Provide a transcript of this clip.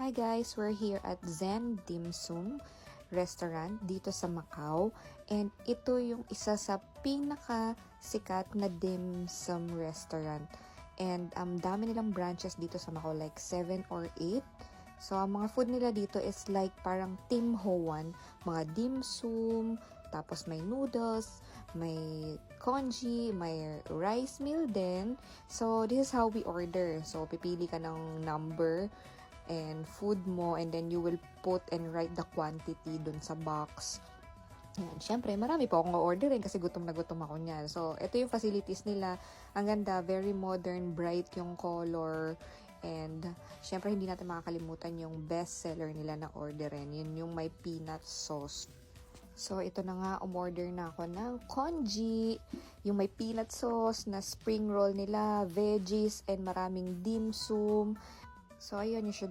Hi guys, we're here at Zen Dim Sum restaurant dito sa Macau. And ito yung isa sa pinaka-sikat na dim sum restaurant. And dami nilang branches dito sa Macau, like 7 or 8. So, ang mga food nila dito is like parang Tim Ho Wan, mga dim sum, tapos may noodles, may congee, may rice meal din. So, this is how we order. So, pipili ka ng number and food mo, and then you will put and write the quantity dun sa box. Ayan, syempre, marami po akong orderin kasi gutom na gutom ako niyan. So, ito yung facilities nila. Ang ganda, very modern, bright yung color. And, syempre, hindi natin makakalimutan yung best seller nila na orderin. Yun yung may peanut sauce. So, ito na nga, umorder na ako ng congee, yung may peanut sauce na spring roll nila, veggies, and maraming dim sum. So, ayun, you should